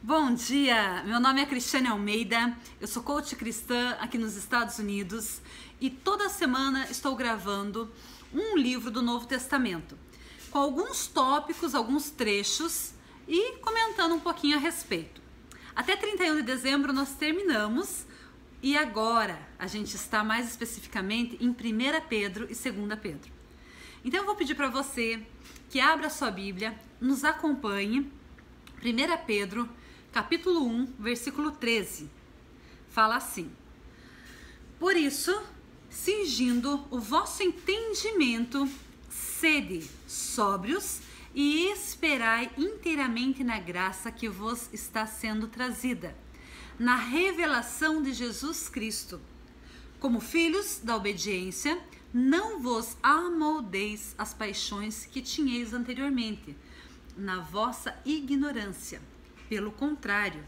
Bom dia, meu nome é Cristiane Almeida, eu sou coach cristã aqui nos Estados Unidos e toda semana estou gravando um livro do Novo Testamento, com alguns tópicos, alguns trechos e comentando um pouquinho a respeito. Até 31 de dezembro nós terminamos e agora a gente está mais especificamente em 1 Pedro e 2 Pedro. Então eu vou pedir para você que abra a sua Bíblia, nos acompanhe. 1 Pedro, capítulo 1, versículo 13, fala assim: Por isso, cingindo o vosso entendimento, sede sóbrios e esperai inteiramente na graça que vos está sendo trazida, na revelação de Jesus Cristo. Como filhos da obediência, não vos amoldeis as paixões que tinhais anteriormente, na vossa ignorância. Pelo contrário,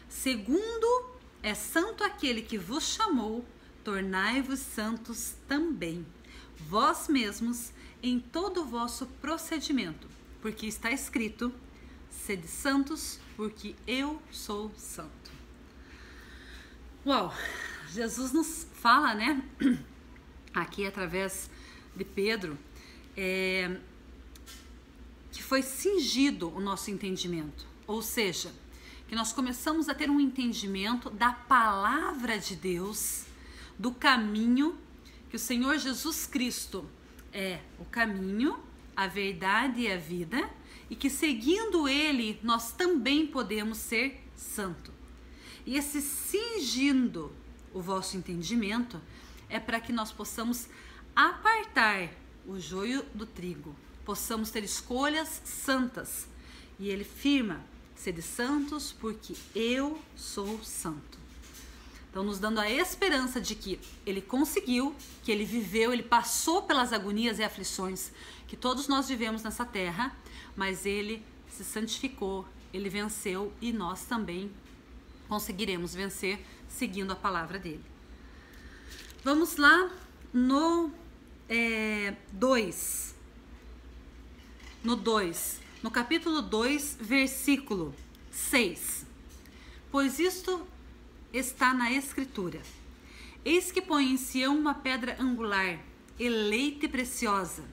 segundo é santo aquele que vos chamou, tornai-vos santos também, vós mesmos, em todo o vosso procedimento, porque está escrito: sede santos, porque eu sou santo. Uau! Jesus nos fala, né? Aqui através de Pedro, que foi cingido o nosso entendimento. Ou seja, que nós começamos a ter um entendimento da palavra de Deus, do caminho, que o Senhor Jesus Cristo é o caminho, a verdade e a vida, e que seguindo Ele nós também podemos ser santo. E esse cingindo o vosso entendimento é para que nós possamos apartar o joio do trigo, possamos ter escolhas santas. E ele firma: sede santos, porque eu sou santo. Então, nos dando a esperança de que ele conseguiu, que ele viveu, ele passou pelas agonias e aflições que todos nós vivemos nessa terra, mas ele se santificou, ele venceu e nós também conseguiremos vencer seguindo a palavra dele. Vamos lá no 2. No capítulo 2, versículo 6. Pois isto está na Escritura: Eis que põe em Sião uma pedra angular, eleita e preciosa,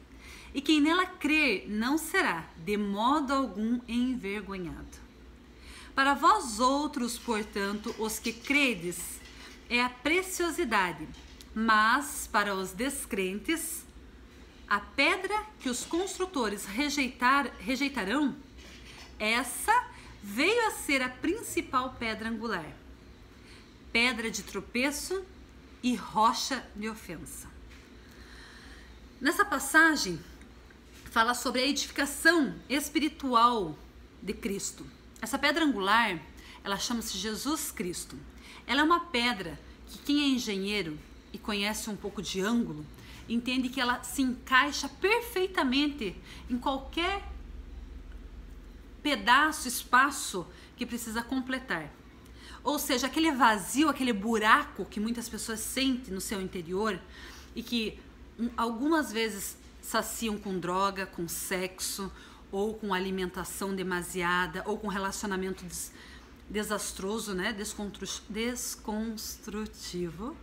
e quem nela crer não será, de modo algum, envergonhado. Para vós outros, portanto, os que credes, é a preciosidade, mas para os descrentes, a pedra que os construtores rejeitarão, essa veio a ser a principal pedra angular, pedra de tropeço e rocha de ofensa. Nessa passagem, fala sobre a edificação espiritual de Cristo. Essa pedra angular, ela chama-se Jesus Cristo. Ela é uma pedra que quem é engenheiro e conhece um pouco de ângulo, entende que ela se encaixa perfeitamente em qualquer pedaço, espaço que precisa completar. Ou seja, aquele vazio, aquele buraco que muitas pessoas sentem no seu interior e que algumas vezes saciam com droga, com sexo, ou com alimentação demasiada, ou com relacionamento desastroso, né? Desconstrutivo.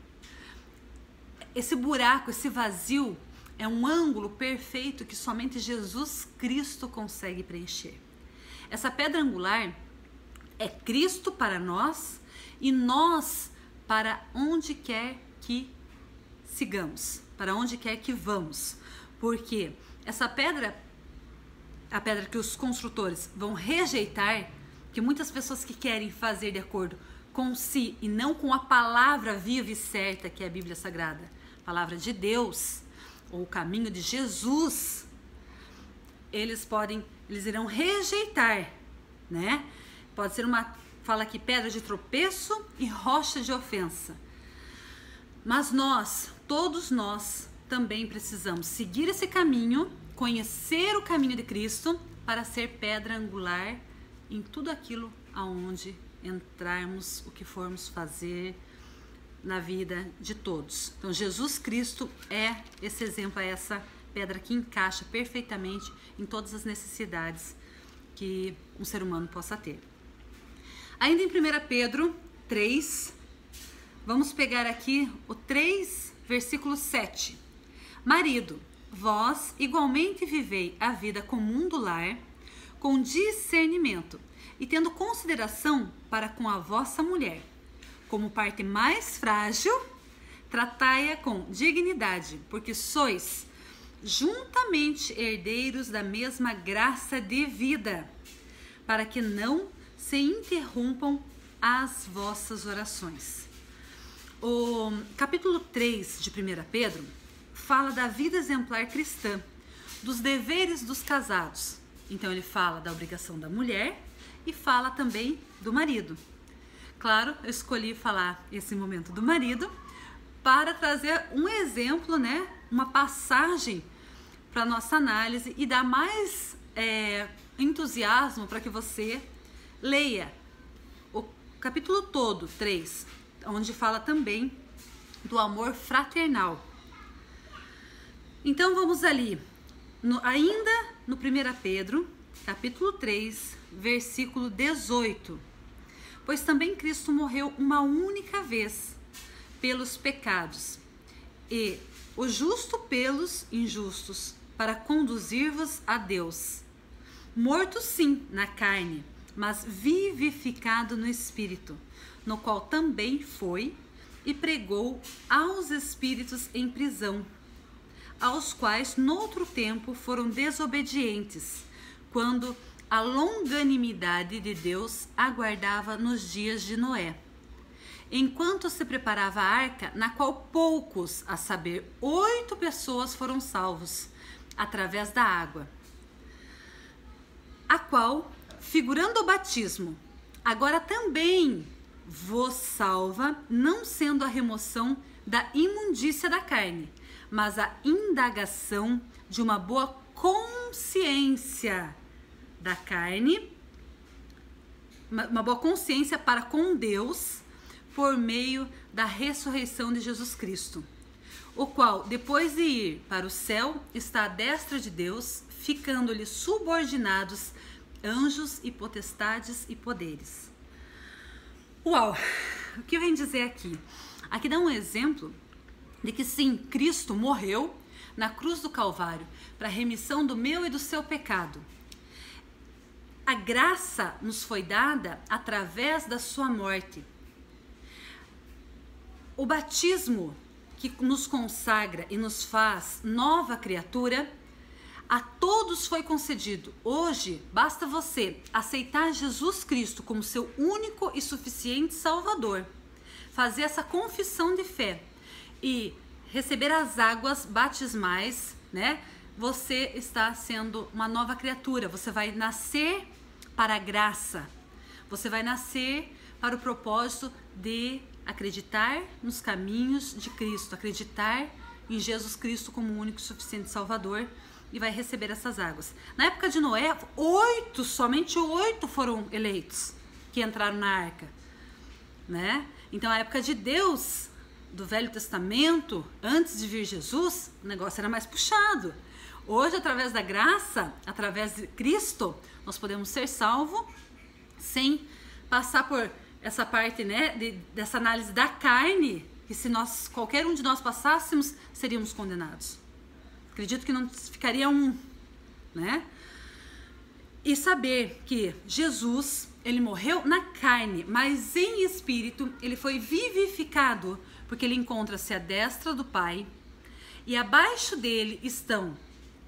Esse buraco, esse vazio, é um ângulo perfeito que somente Jesus Cristo consegue preencher. Essa pedra angular é Cristo para nós e nós para onde quer que sigamos, para onde quer que vamos. Porque essa pedra, a pedra que os construtores vão rejeitar, que muitas pessoas que querem fazer de acordo com si e não com a palavra viva e certa que é a Bíblia Sagrada, palavra de Deus, ou o caminho de Jesus, eles irão rejeitar, né? Pode ser fala aqui, pedra de tropeço e rocha de ofensa. Mas nós, todos nós, também precisamos seguir esse caminho, conhecer o caminho de Cristo, para ser pedra angular em tudo aquilo aonde entrarmos, o que formos fazer na vida de todos. Então Jesus Cristo é esse exemplo, é essa pedra que encaixa perfeitamente em todas as necessidades que um ser humano possa ter. Ainda em 1 Pedro 3, vamos pegar aqui o 3, versículo 7. Marido, vós igualmente vivei a vida comum do lar, com discernimento, e tendo consideração para com a vossa mulher. Como parte mais frágil, tratai-a com dignidade, porque sois juntamente herdeiros da mesma graça de vida, para que não se interrompam as vossas orações. O capítulo 3 de 1 Pedro fala da vida exemplar cristã, dos deveres dos casados. Então ele fala da obrigação da mulher e fala também do marido. Claro, eu escolhi falar esse momento do marido para trazer um exemplo, né, uma passagem para nossa análise e dar mais entusiasmo para que você leia o capítulo todo, 3, onde fala também do amor fraternal. Então vamos ali, ainda no 1 Pedro, capítulo 3, versículo 18. Pois também Cristo morreu uma única vez pelos pecados, e o justo pelos injustos, para conduzir-vos a Deus. Morto sim na carne, mas vivificado no Espírito, no qual também foi e pregou aos espíritos em prisão, aos quais noutro tempo foram desobedientes, quando a longanimidade de Deus aguardava nos dias de Noé, enquanto se preparava a arca, na qual poucos, a saber, 8 pessoas foram salvos, através da água, a qual, figurando o batismo, agora também vos salva, não sendo a remoção da imundícia da carne, mas a indagação de uma boa consciência da carne, uma boa consciência para com Deus, por meio da ressurreição de Jesus Cristo, o qual, depois de ir para o céu, está à destra de Deus, ficando-lhe subordinados anjos e potestades e poderes. Uau! O que vem dizer aqui? Aqui dá um exemplo de que sim, Cristo morreu na cruz do Calvário para a remissão do meu e do seu pecado. A graça nos foi dada através da sua morte. O batismo que nos consagra e nos faz nova criatura, a todos foi concedido. Hoje, basta você aceitar Jesus Cristo como seu único e suficiente Salvador, fazer essa confissão de fé e receber as águas batismais, né? Você está sendo uma nova criatura, você vai nascer para a graça, você vai nascer para o propósito de acreditar nos caminhos de Cristo, acreditar em Jesus Cristo como o único e suficiente Salvador, e vai receber essas águas. Na época de Noé, somente 8 foram eleitos que entraram na arca, né? Então, a época de Deus, do Velho Testamento, antes de vir Jesus, o negócio era mais puxado. Hoje, através da graça, através de Cristo, nós podemos ser salvos sem passar por essa parte, né, dessa análise da carne, que se qualquer um de nós passássemos, seríamos condenados. Acredito que não ficaria um, né? E saber que Jesus, ele morreu na carne, mas em espírito, ele foi vivificado, porque ele encontra-se à destra do Pai, e abaixo dele estão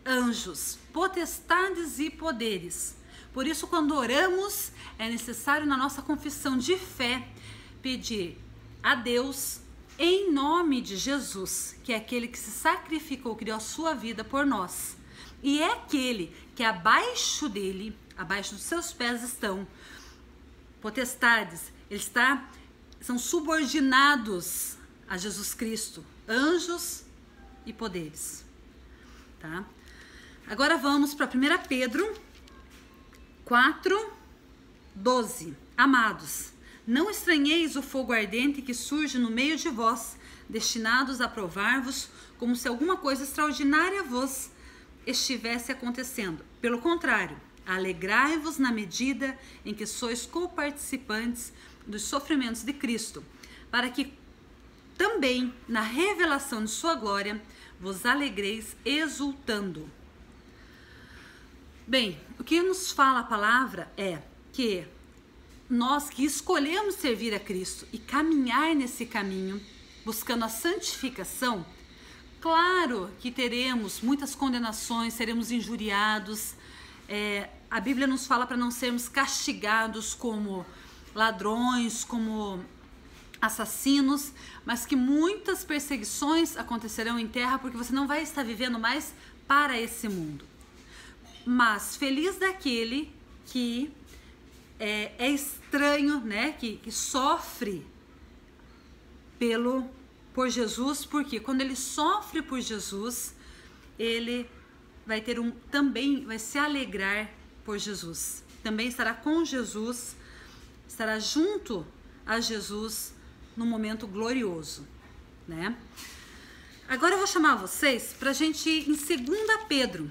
anjos, potestades e poderes. Por isso, quando oramos, é necessário na nossa confissão de fé pedir a Deus em nome de Jesus, que é aquele que se sacrificou, que deu a sua vida por nós. E é aquele que abaixo dele, abaixo dos seus pés estão potestades, são subordinados a Jesus Cristo, anjos e poderes. Tá? Agora vamos para 1 Pedro 4:12. Amados, não estranheis o fogo ardente que surge no meio de vós, destinados a provar-vos, como se alguma coisa extraordinária vos estivesse acontecendo. Pelo contrário, Alegrai-vos na medida em que sois coparticipantes dos sofrimentos de Cristo, para que também na revelação de sua glória vos alegreis exultando. Bem, o que nos fala a palavra é que nós que escolhemos servir a Cristo e caminhar nesse caminho, buscando a santificação, claro que teremos muitas condenações, seremos injuriados. A Bíblia nos fala para não sermos castigados como ladrões, como assassinos, mas que muitas perseguições acontecerão em terra, porque você não vai estar vivendo mais para esse mundo. Mas feliz daquele que é estranho, né? Que sofre por Jesus, porque quando ele sofre por Jesus, ele vai ter também vai se alegrar por Jesus. Também estará com Jesus, estará junto a Jesus num momento glorioso, né? Agora eu vou chamar vocês para a gente ir em 2 Pedro.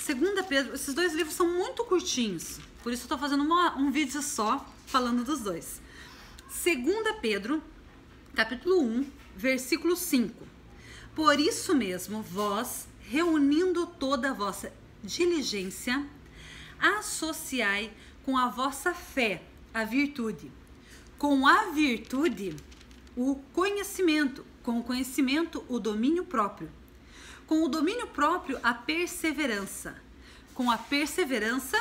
2 Pedro, esses dois livros são muito curtinhos, por isso eu estou fazendo um vídeo só falando dos dois. 2 Pedro, capítulo 1, versículo 5. Por isso mesmo, vós, reunindo toda a vossa diligência, associai com a vossa fé a virtude, com a virtude o conhecimento, com o conhecimento o domínio próprio, com o domínio próprio a perseverança, com a perseverança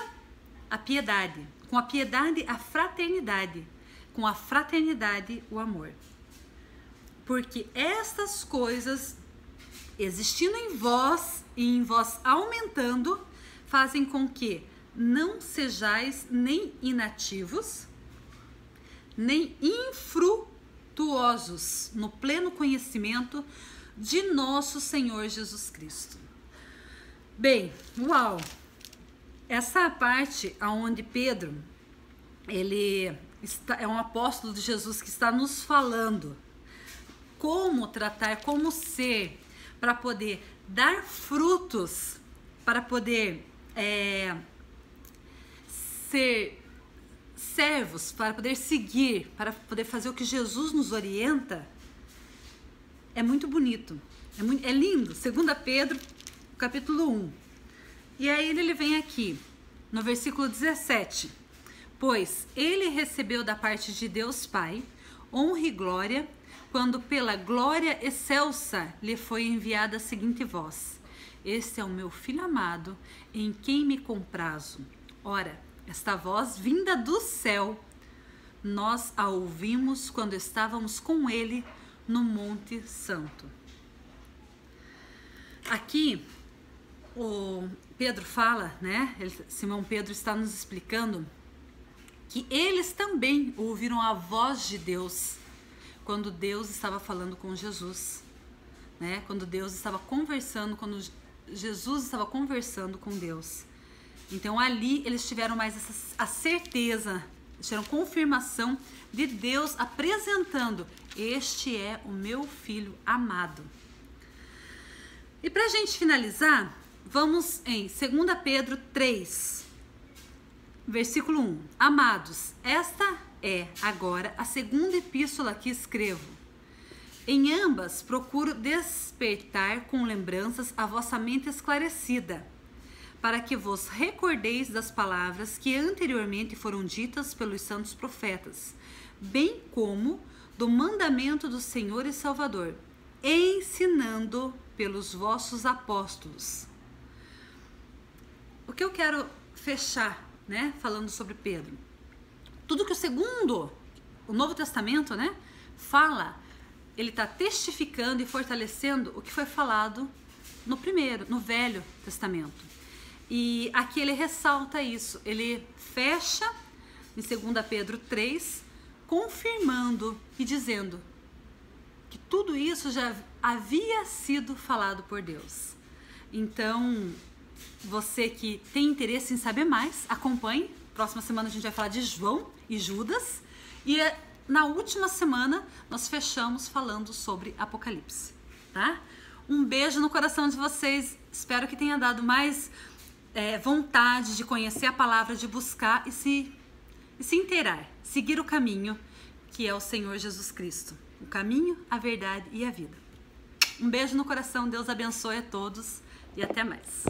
a piedade, com a piedade a fraternidade, com a fraternidade o amor. Porque estas coisas, existindo em vós e em vós aumentando, fazem com que não sejais nem inativos, nem infrutuosos no pleno conhecimento de nosso Senhor Jesus Cristo. Bem, uau! Essa parte onde Pedro, ele é um apóstolo de Jesus que está nos falando como tratar, como ser, para poder dar frutos, para poder ser servos, para poder seguir, para poder fazer o que Jesus nos orienta, é muito bonito, é lindo. 2 Pedro, capítulo 1. E aí ele vem aqui, no versículo 17. Pois ele recebeu da parte de Deus Pai honra e glória, quando pela glória excelsa lhe foi enviada a seguinte voz: este é o meu filho amado, em quem me comprazo. Ora, esta voz vinda do céu, nós a ouvimos quando estávamos com ele no Monte Santo. Aqui o Pedro fala, né? Simão Pedro está nos explicando que eles também ouviram a voz de Deus quando Deus estava falando com Jesus, né? Quando Deus estava conversando, quando Jesus estava conversando com Deus. Então ali eles tiveram mais a certeza, tiveram confirmação de Deus apresentando: este é o meu filho amado. E para a gente finalizar, vamos em 2 Pedro 3, versículo 1. Amados, esta é agora a segunda epístola que escrevo. Em ambas procuro despertar com lembranças a vossa mente esclarecida, para que vos recordeis das palavras que anteriormente foram ditas pelos santos profetas, bem como do mandamento do Senhor e Salvador, ensinando pelos vossos apóstolos. O que eu quero fechar, né, falando sobre Pedro? Tudo que o Novo Testamento, né, fala, ele está testificando e fortalecendo o que foi falado no Velho Testamento. E aqui ele ressalta isso, ele fecha em 2 Pedro 3, confirmando e dizendo que tudo isso já havia sido falado por Deus. Então, você que tem interesse em saber mais, acompanhe. Próxima semana a gente vai falar de João e Judas. E na última semana nós fechamos falando sobre Apocalipse, tá? Um beijo no coração de vocês. Espero que tenha dado mais vontade de conhecer a palavra, de buscar e se inteirar, seguir o caminho que é o Senhor Jesus Cristo. O caminho, a verdade e a vida. Um beijo no coração, Deus abençoe a todos e até mais.